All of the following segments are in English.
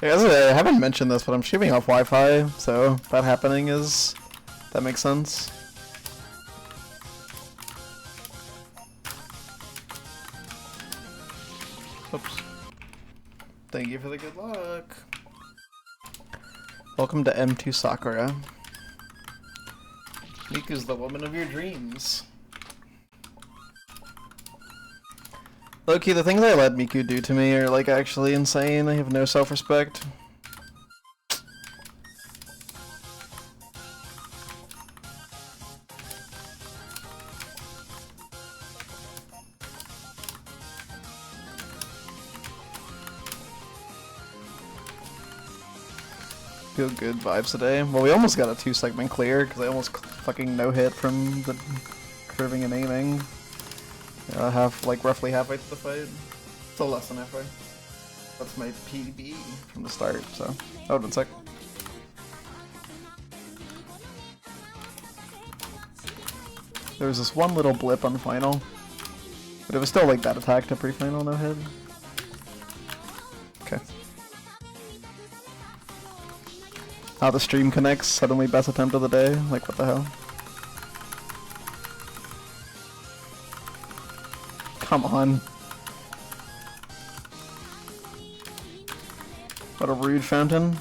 I guess I haven't mentioned this, but I'm streaming off Wi-Fi, so that happening is... that makes sense. Oops. Thank you for the good luck. Welcome to M2 Sakura. Miku's the woman of your dreams. Low-key, the things I let Miku do to me are like actually insane. I have no self-respect. Feel good vibes today. Well, we almost got a 2-segment clear because I almost fucking no-hit from the curving and aiming. Roughly halfway through the fight. Still less than halfway. That's my PB from the start, so that would've been sick. There was this one little blip on the final, but it was still like that attack to pre-final no-hit. Okay. How the stream connects, suddenly best attempt of the day, like what the hell? Come on. What a rude fountain.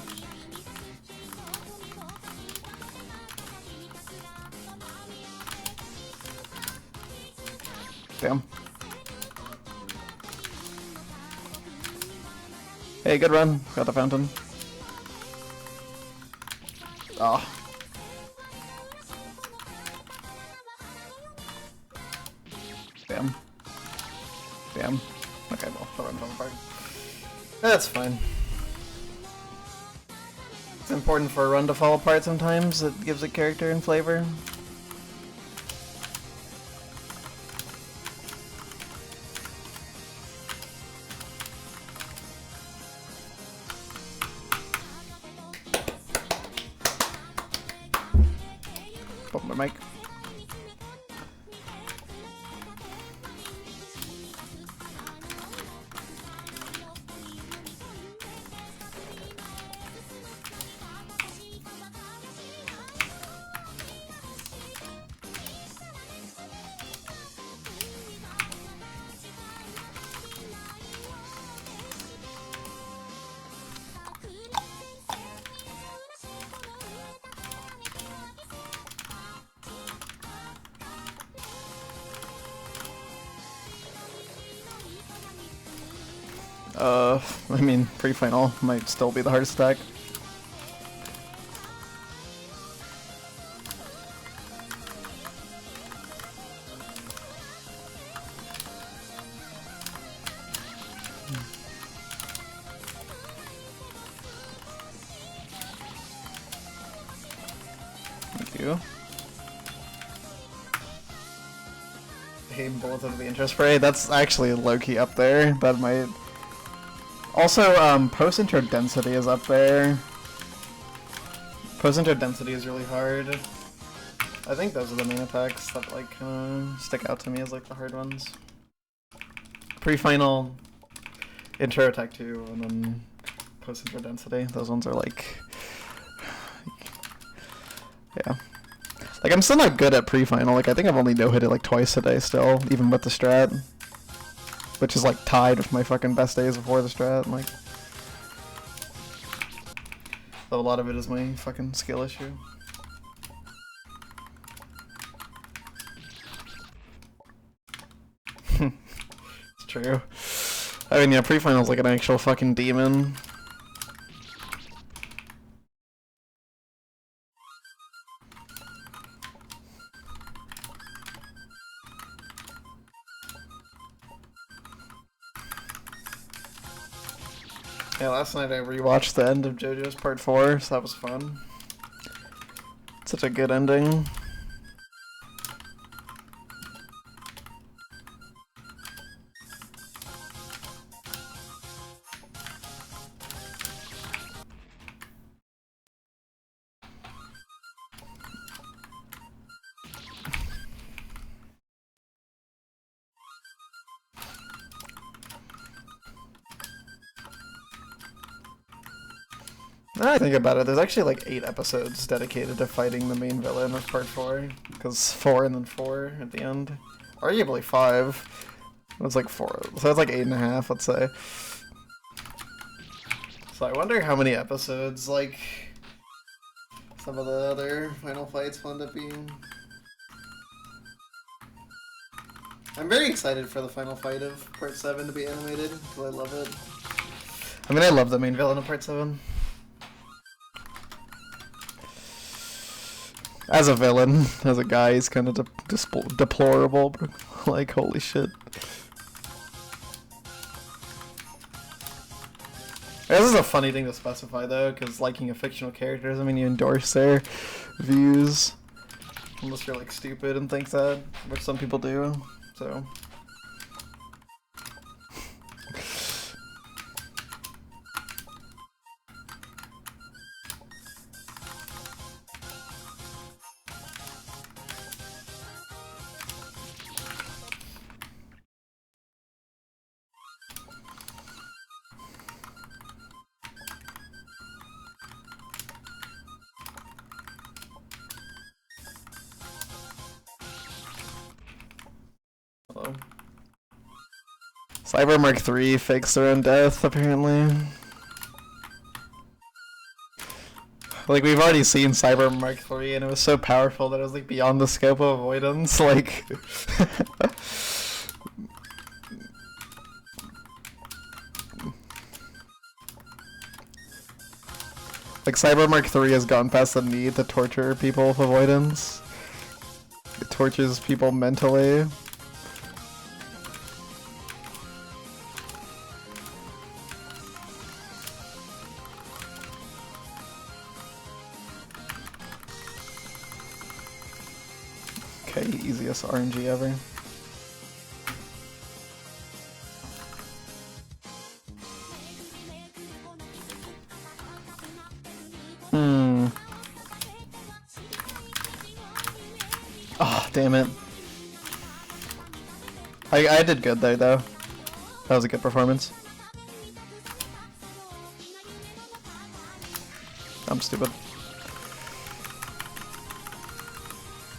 Damn. Hey, good run. Got the fountain. Ah. Oh. Damn. Damn. Okay, well, I'll run from the park. That's fine. It's important for a run to fall apart sometimes. It gives it character and flavor. Put my mic. I mean, pre-final might still be the hardest attack. Thank you. Hey, bullets out of the intro spray. That's actually low-key up there. That might... Also, post-intro density is up there. Post-intro density is really hard. I think those are the main attacks that like stick out to me as like the hard ones. Pre-final, intro attack 2, and then post-intro density. Those ones are like... yeah. Like, I'm still not good at pre-final. Like, I think I've only no-hit it like twice today still, even with the strat. Which is like tied with my fucking best days before the strat. Like, though a lot of it is my fucking skill issue. It's true. I mean, yeah, pre-final's like an actual fucking demon. Yeah, last night I rewatched the end of JoJo's Part 4, so that was fun. Such a good ending. Now I think about it, there's actually like 8 episodes dedicated to fighting the main villain of part 4. Because 4 and then 4 at the end. Arguably 5. It was like 4. So it's like 8.5, let's say. So I wonder how many episodes, like, some of the other final fights will end up being. I'm very excited for the final fight of part 7 to be animated, because I love it. I mean, I love the main villain of part 7. As a villain, as a guy, he's kind of deplorable, but like, holy shit. This is a funny thing to specify, though, because liking a fictional character doesn't mean you endorse their views. Unless you're, like, stupid and think that, which some people do, so... Hello. Cyber Mark III fakes their own death, apparently. Like, we've already seen Cyber Mark III, and it was so powerful that it was, like, beyond the scope of avoidance, like... Like, Cyber Mark III has gone past the need to torture people with avoidance. It tortures people mentally. Okay, easiest RNG ever. Oh, damn it. I did good there, though. That was a good performance. I'm stupid.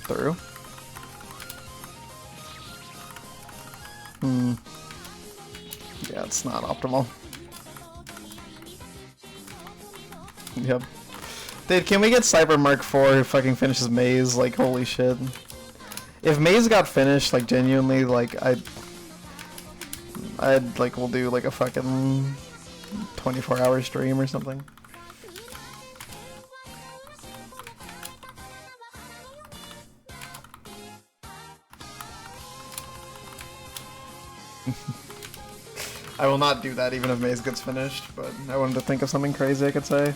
Through. Yeah, it's not optimal. Yep. Dude, can we get Cyber Mark IV who fucking finishes Maze? Like, holy shit. If Maze got finished, like, genuinely, like, I'd like, we'll do, like, a fucking 24-hour stream or something. I will not do that even if Maze gets finished, but I wanted to think of something crazy I could say.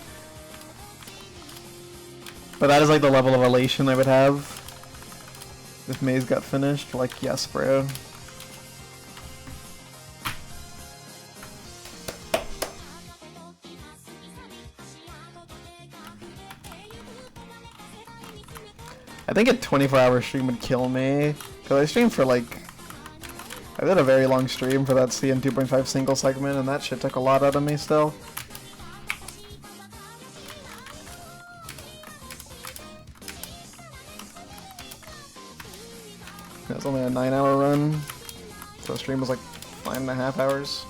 But that is like the level of elation I would have if Maze got finished. Like, yes, bro. I think a 24-hour stream would kill me, because I streamed for like... I did a very long stream for that CN 2.5 single segment, and that shit took a lot out of me still. It was only a 9-hour run, so the stream was like 5.5 hours.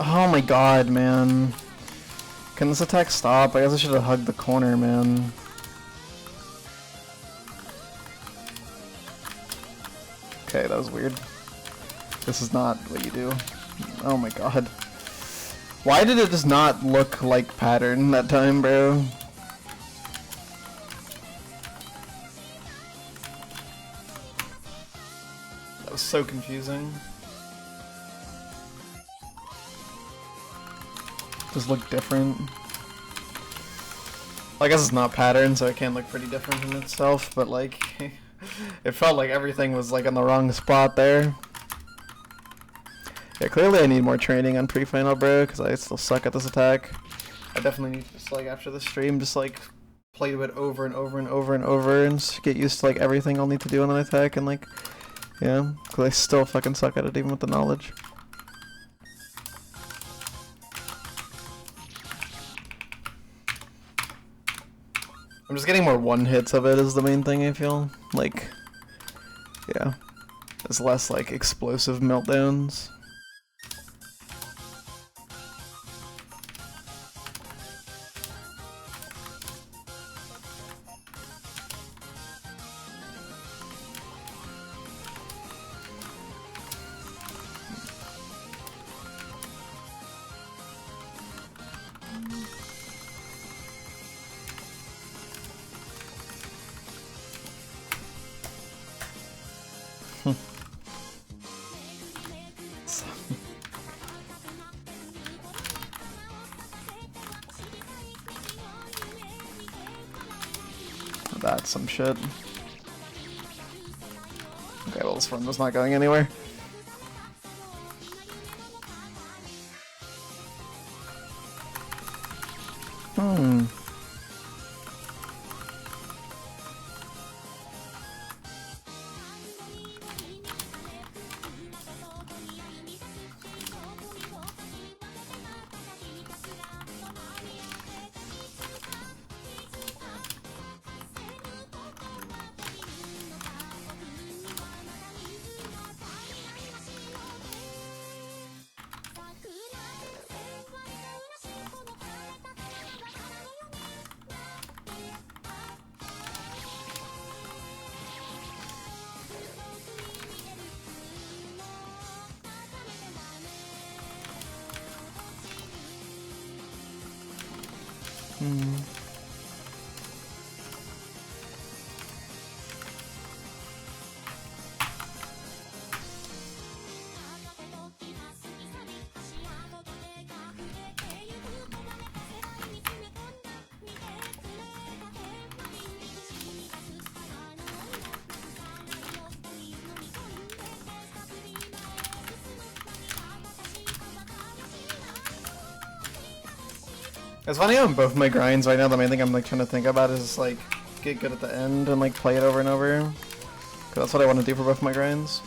Oh my god, man. Can this attack stop? I guess I should have hugged the corner, man. Okay, that was weird. This is not what you do. Oh my god. Why did it just not look like pattern that time, bro? That was so confusing. Just look different. Well, I guess it's not pattern, so it can look pretty different in itself, but like, it felt like everything was like in the wrong spot there. Yeah, clearly I need more training on pre-final, bro, because I still suck at this attack. I definitely need to just like, after the stream, just like, play to it over and over and over and over and get used to like everything I'll need to do on an attack and like, yeah, because I still fucking suck at it even with the knowledge. I'm just getting more one-hits of it is the main thing I feel. Like, yeah. There's less like explosive meltdowns. That's some shit. Okay, well this one was not going anywhere. It's funny how both my grinds right now, the main thing I'm like trying to think about is like get good at the end and like play it over and over. Cause that's what I want to do for both my grinds.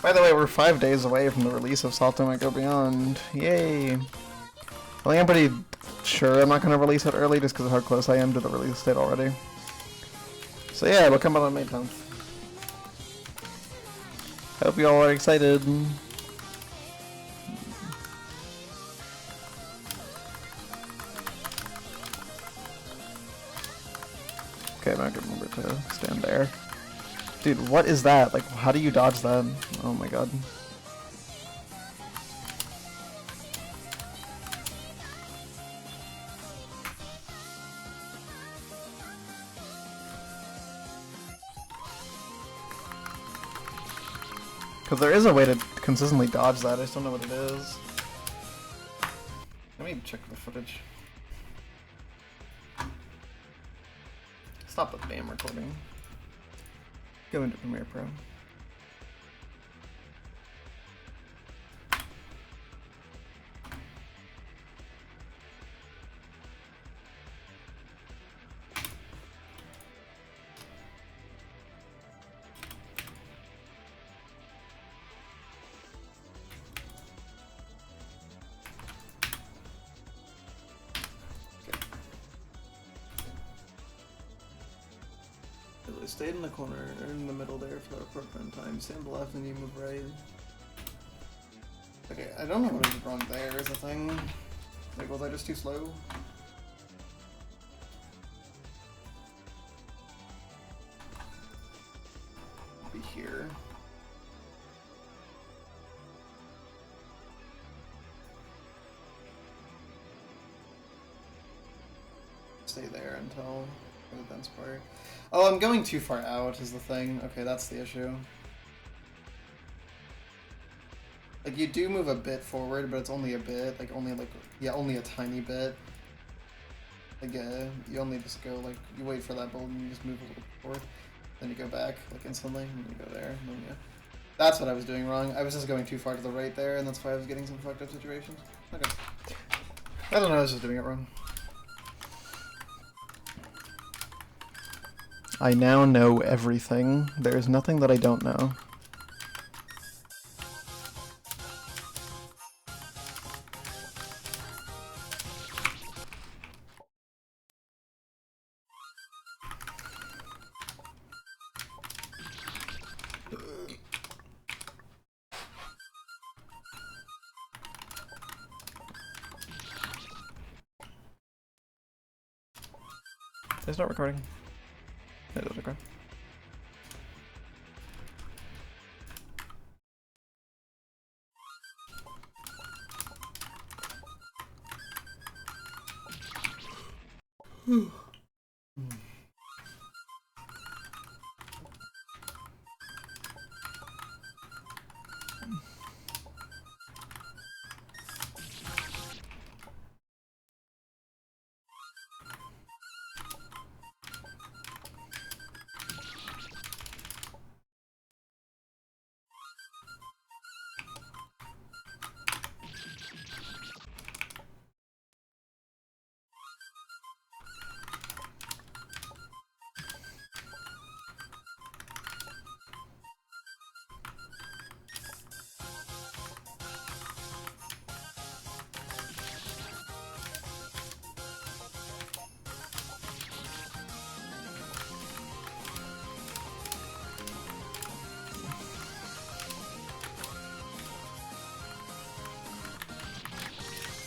By the way, we're 5 days away from the release of Salto Might Go Beyond. Yay! I think I'm pretty sure I'm not going to release it early just because of how close I am to the release date already. So yeah, it'll come out on May 10th. I hope you all are excited. Okay, I'm not gonna remember to stand there. Dude, what is that? Like, how do you dodge that? Oh my god. Because there is a way to consistently dodge that, I just don't know what it is. Let me check the footage. Stop the damn recording. Go into Premiere Pro. Stay in the corner, or in the middle there for the appropriate time. Stand left and you move right. Okay, I don't know what is wrong there is the thing. Like, was I just too slow? Be here. Stay there until the dense part. Oh, I'm going too far out is the thing. Okay, that's the issue. Like, you do move a bit forward, but it's only a bit. Like, only a tiny bit. Like, you only just go, like, you wait for that bolt and you just move a little forward. Then you go back, like, instantly, and you go there, and then yeah. That's what I was doing wrong. I was just going too far to the right there, and that's why I was getting some fucked up situations. Okay. I don't know, I was just doing it wrong. I now know everything. There is nothing that I don't know. It's not recording. It is recording.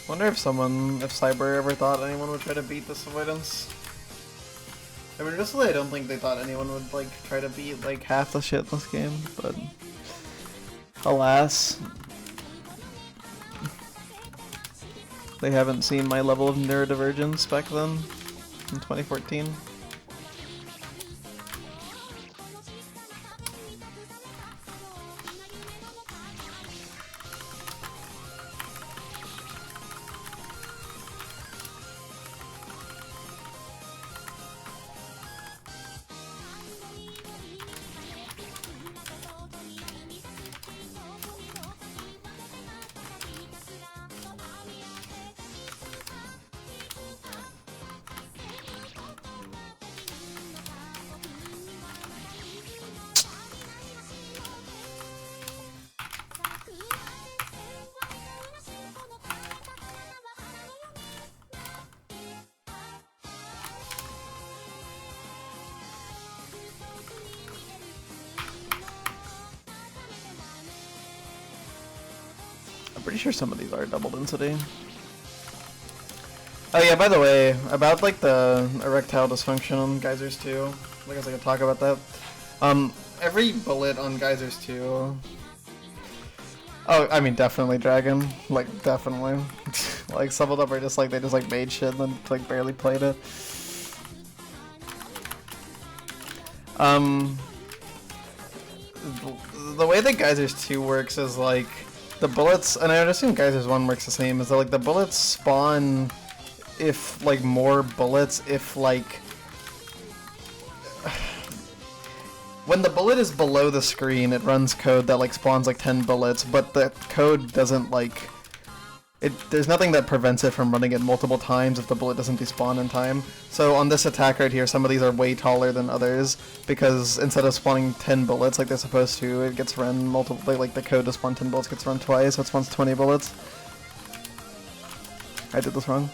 Wonder if Cyber ever thought anyone would try to beat this avoidance. I mean, honestly, I don't think they thought anyone would, like, try to beat, like, half the shit in this game, but alas. They haven't seen my level of neurodivergence back then, in 2014. Pretty sure some of these are double density. Oh yeah, by the way, about like the erectile dysfunction on Geysers 2, I guess I could talk about that. Every bullet on Geysers 2... Oh, I mean definitely Dragon, like definitely. Like some of them are just like, they just like made shit and then like barely played it. The way that Geysers 2 works is like, the bullets, and I assume Geysers 1 works the same, is that like the bullets spawn if like more bullets, if like when the bullet is below the screen it runs code that like spawns like 10 bullets, but the code doesn't like there's nothing that prevents it from running it multiple times if the bullet doesn't despawn in time. So on this attack right here, some of these are way taller than others, because instead of spawning 10 bullets like they're supposed to, it gets run multiple, like the code to spawn 10 bullets gets run twice, so it spawns 20 bullets. I did this wrong.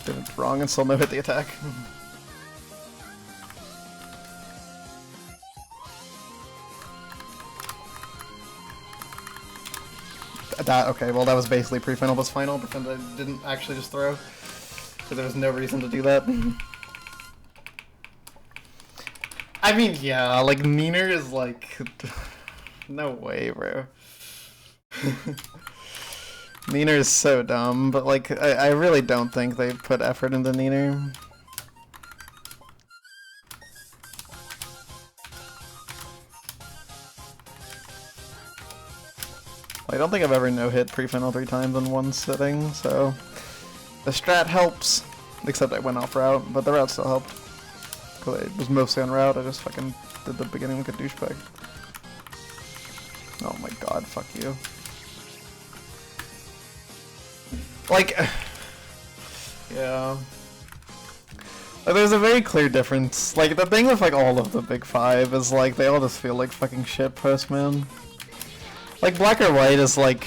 Did it wrong and still no hit the attack. Okay, well that was basically pre-final plus final, pretend I didn't actually just throw. So there was no reason to do that. I mean, yeah, like Neener is like... no way, bro. Neener is so dumb, but like, I really don't think they put effort into Neener. I don't think I've ever no-hit pre-final 3 times in one sitting, so the strat helps. Except I went off route, but the route still helped. Because I was mostly on route, I just fucking did the beginning like a douchebag. Oh my god, fuck you. Like, yeah. Like, there's a very clear difference. Like, the thing with, like, all of the big five is, like, they all just feel like fucking shit post, man. Like, Black or White is, like,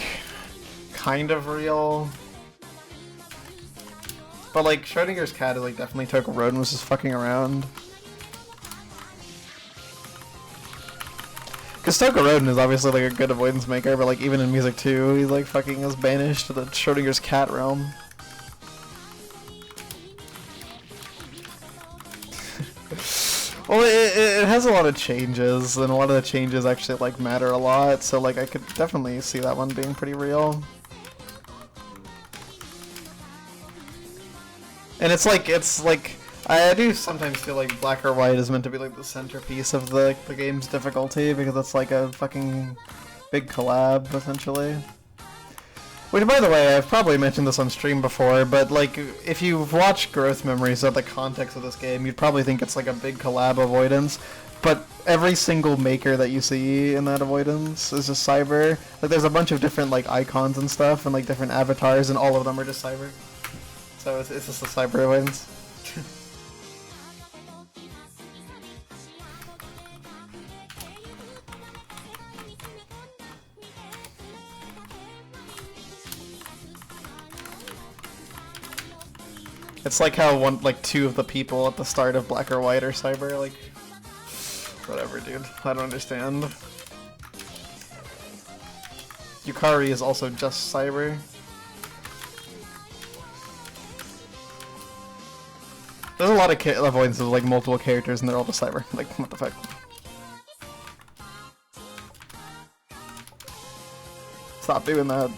kind of real. But, like, Schrodinger's cat, like, definitely took a road and was just fucking around. Because Stoker Rodin is obviously, like, a good avoidance maker, but, like, even in music too, he, like, fucking is banished to the Schrodinger's cat realm. Well, it has a lot of changes, and a lot of the changes actually, like, matter a lot, so, like, I could definitely see that one being pretty real. And it's like, I do sometimes feel like Black or White is meant to be, like, the centerpiece of the game's difficulty, because it's, like, a fucking big collab, essentially. Which, by the way, I've probably mentioned this on stream before, but, like, if you've watched Growth Memories of the context of this game, you'd probably think it's, like, a big collab avoidance, but every single maker that you see in that avoidance is just Cyber. Like, there's a bunch of different, like, icons and stuff, and, like, different avatars, and all of them are just Cyber. So it's just a Cyber avoidance. It's like how two of the people at the start of Black or White are Cyber, like, whatever, dude. I don't understand. Yukari is also just Cyber. There's a lot of avoidances of, like, multiple characters and they're all just Cyber. Like, what the fuck? Stop doing that.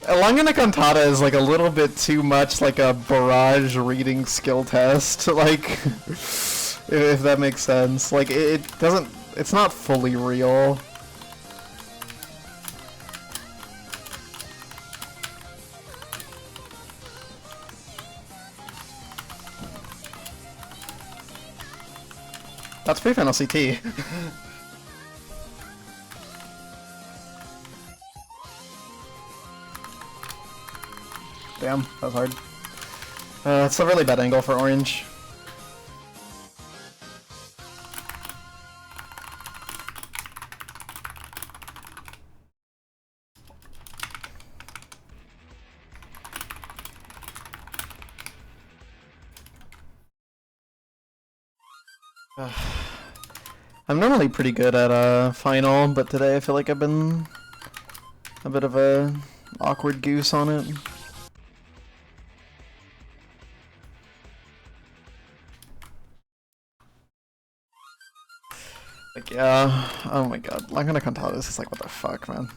Langana Cantata is, like, a little bit too much like a barrage reading skill test, like, if that makes sense. Like, it doesn't, it's not fully real. That's pre-final CT. Damn, that was hard. It's a really bad angle for orange. I'm normally pretty good at final, but today I feel like I've been a bit of a awkward goose on it. Like, yeah, oh my god, Langana Cantata is just like, what the fuck, man.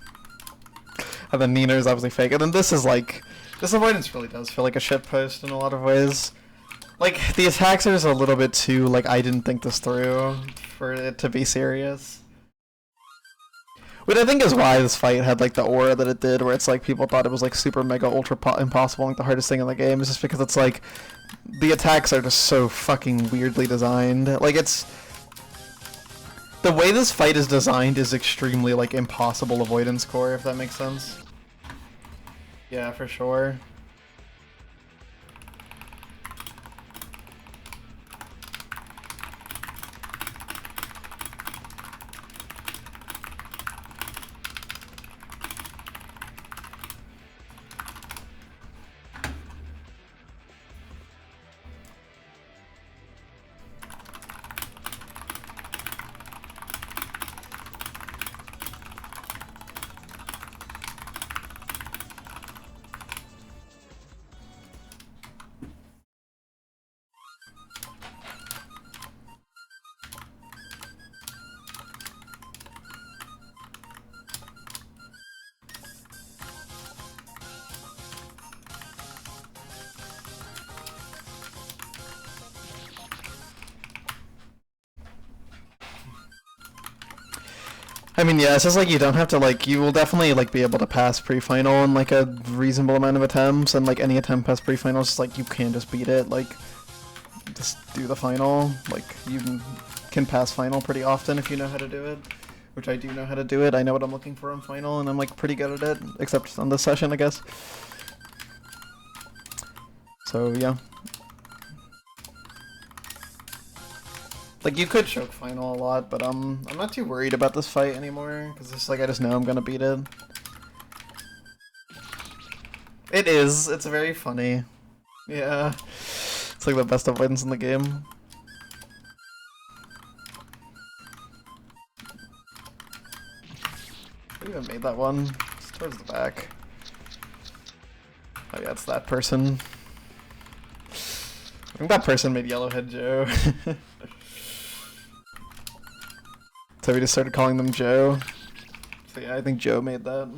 And then Nina is obviously fake, and then this is like, this avoidance really does feel like a shitpost in a lot of ways. Like, the attacks are just a little bit too, like, I didn't think this through for it to be serious. Which I think is why this fight had, like, the aura that it did, where it's like, people thought it was, like, super mega ultra impossible, like, the hardest thing in the game, is just because it's like, the attacks are just so fucking weirdly designed. Like, it's... The way this fight is designed is extremely, like, impossible avoidance core, if that makes sense. Yeah, for sure. I mean, yeah, it's just like you don't have to, like, you will definitely, like, be able to pass pre-final in, like, a reasonable amount of attempts, and, like, any attempt past pre-final is just, like, you can just beat it, like, just do the final, like, you can pass final pretty often if you know how to do it. Which I do know how to do it. I know what I'm looking for on final, and I'm like pretty good at it, except on this session, I guess. So yeah. Like, you could choke final a lot, but I'm not too worried about this fight anymore, because it's like I just know I'm gonna beat it. It is. It's very funny. Yeah. It's like the best avoidance in the game. I even made that one. It's towards the back. Oh yeah, it's that person. I think that person made Yellowhead Joe. So we just started calling them Joe. So yeah, I think Joe made that.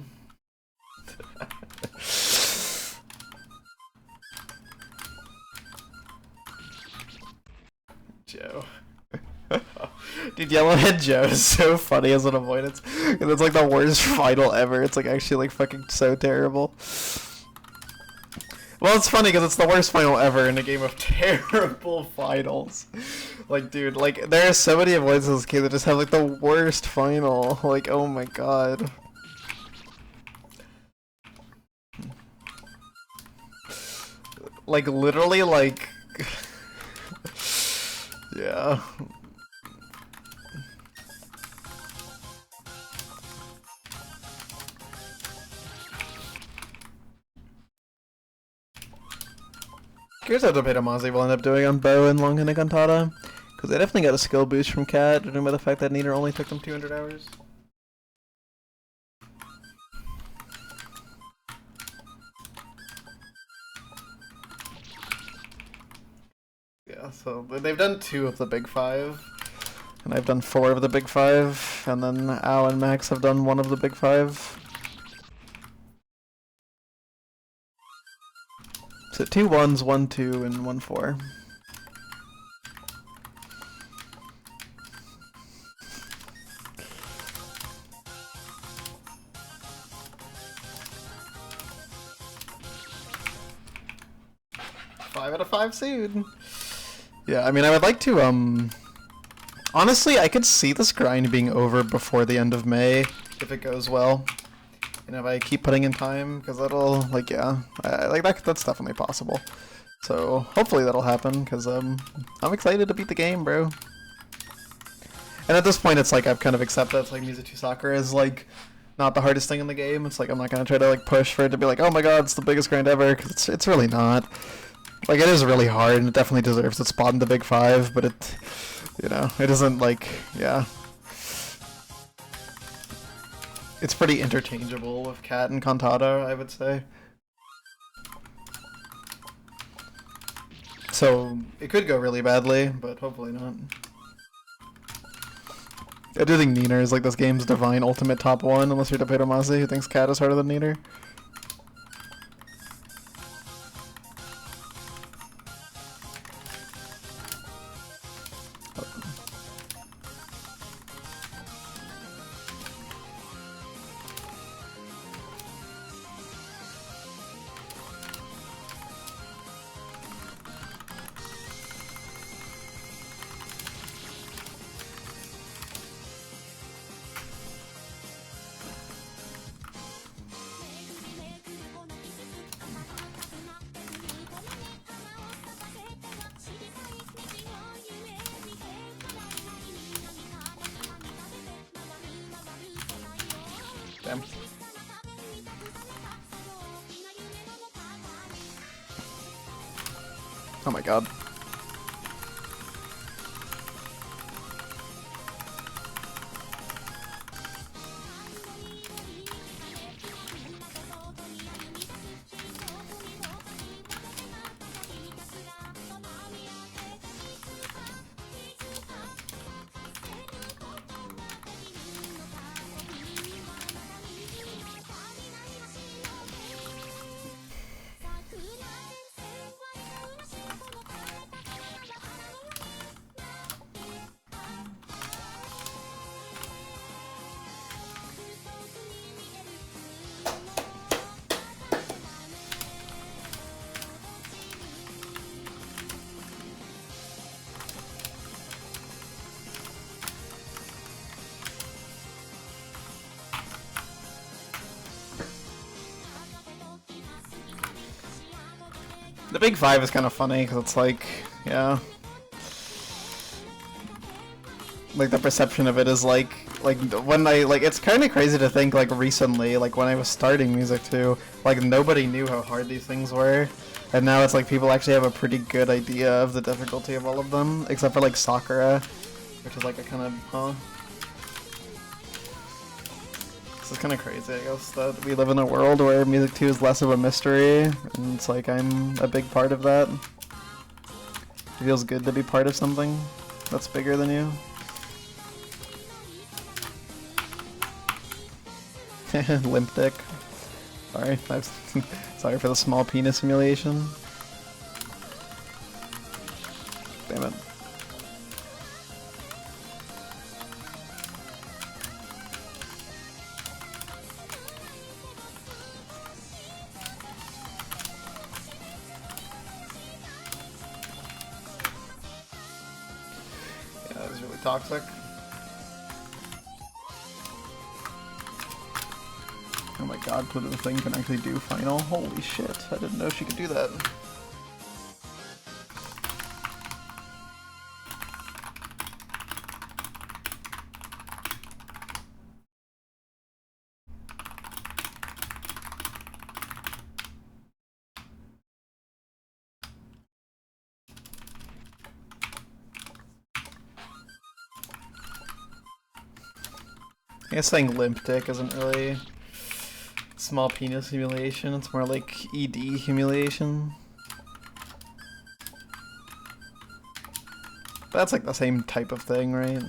Joe. Dude, Yellowhead Joe is so funny as an avoidance. And it's like the worst final ever. It's like actually like fucking so terrible. Well, it's funny because it's the worst final ever in a game of terrible finals. Like, dude, like, there are so many avoidances in this game that just have, like, the worst final. Like, oh my god. Like, literally, like... yeah. Curious how Topetomazi will end up doing on Bow and Long and Cantata. Because they definitely got a skill boost from Cat, judging by the fact that Neener only took them 200 hours. Yeah, so they've done 2 of the big 5. And I've done 4 of the big 5. And then Ao and Max have done 1 of the big 5. So 2 1s, 1 2, and 1 4. Five out of 5 soon. Yeah, I mean, I would like to, honestly, I could see this grind being over before the end of May, if it goes well. And if I keep putting in time, because that'll, like, yeah, that's definitely possible. So, hopefully that'll happen, because, I'm excited to beat the game, bro. And at this point, it's like, I've kind of accepted it's like Mizuchi Sakura is, like, not the hardest thing in the game. It's like, I'm not gonna try to, like, push for it to be like, oh my god, it's the biggest grind ever, because it's really not. Like, it is really hard, and it definitely deserves its spot in the big 5, but it, you know, it isn't, like, yeah. It's pretty interchangeable with Cat and Cantata, I would say. So, it could go really badly, but hopefully not. I do think Neener is like this game's divine ultimate top 1, unless you're Topetomazi, who thinks Cat is harder than Neener. Damn. Oh my god. The big five is kind of funny because it's like, yeah. Like the perception of it is like when I like it's kind of crazy to think like recently like when I was starting music too, like nobody knew how hard these things were, and now it's like people actually have a pretty good idea of the difficulty of all of them, except for like Sakura, which is like a kind of This is kind of crazy, I guess, that we live in a world where music 2 is less of a mystery, and it's like I'm a big part of that. It feels good to be part of something that's bigger than you. Limp dick. Sorry, sorry for the small penis simulation. Damn it. Yeah, that was really toxic. Oh my god, Twitter the thing can actually do final? Holy shit, I didn't know she could do that. I guess saying limp dick isn't really small penis humiliation, it's more like ED humiliation. That's like the same type of thing, right?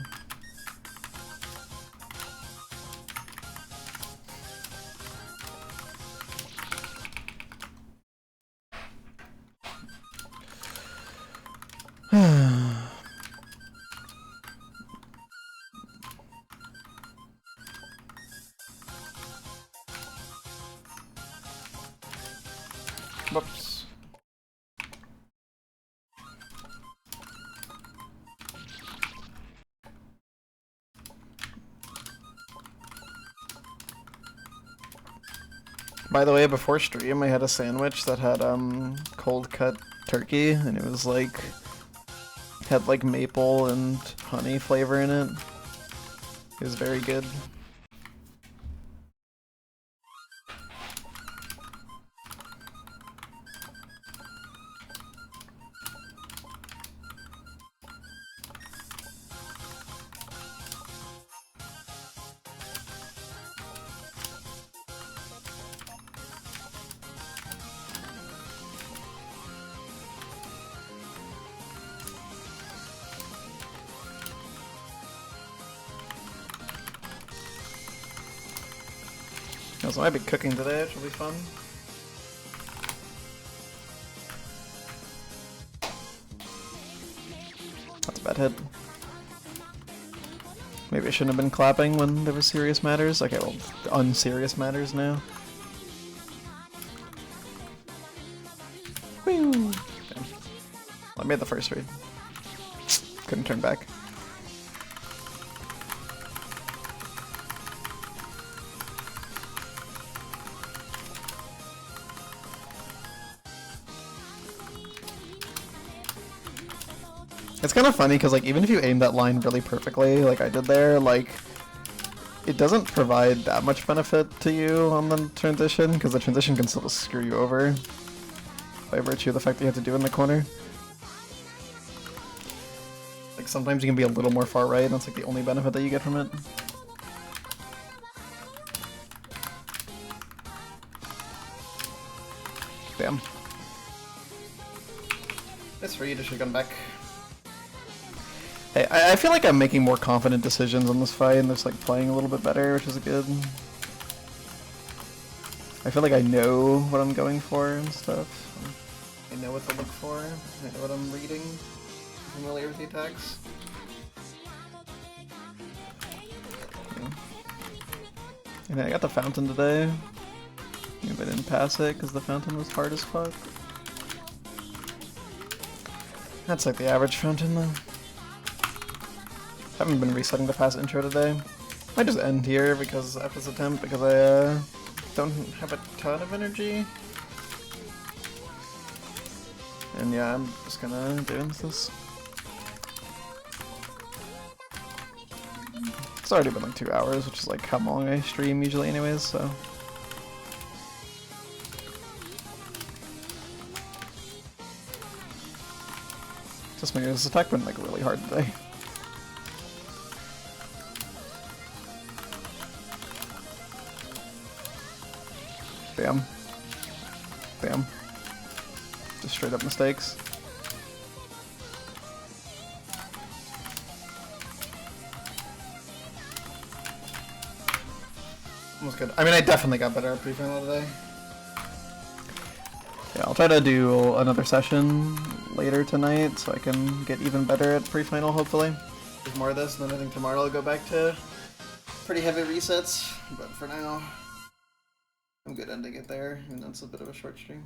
Whoops. By the way, before stream I had a sandwich that had cold cut turkey, and it was like had like maple and honey flavor in it. It was very good. So I might be cooking today, which will be fun. That's a bad hit. Maybe I shouldn't have been clapping when there was serious matters. Okay, well, unserious matters now. Woo! Okay. I made the first read. Couldn't turn back. It's kind of funny because like even if you aim that line really perfectly, like I did there, like it doesn't provide that much benefit to you on the transition because the transition can still screw you over by virtue of the fact that you have to do it in the corner. Like sometimes you can be a little more far right, and that's like the only benefit that you get from it. Damn. It's free, you should come back. Hey, I feel like I'm making more confident decisions on this fight and just like playing a little bit better, which is good. I feel like I know what I'm going for and stuff. I know what to look for. I know what I'm reading. I'm familiar with the attacks. Yeah. And I got the fountain today. Maybe I didn't pass it because the fountain was hard as fuck. That's like the average fountain though. Haven't been resetting the fast intro today. Might just end here because after this attempt because I don't have a ton of energy. And yeah, I'm just gonna do this. It's already been like 2 hours, which is like how long I stream usually anyways, so. Just maybe this attack went like really hard today. Bam. Bam. Just straight up mistakes. Almost good. I mean, I definitely got better at pre-final today. Yeah, I'll try to do another session later tonight so I can get even better at pre-final, hopefully. There's more of this, and then I think tomorrow I'll go back to pretty heavy resets, but for now, I'm good ending it there, and that's a bit of a short stream.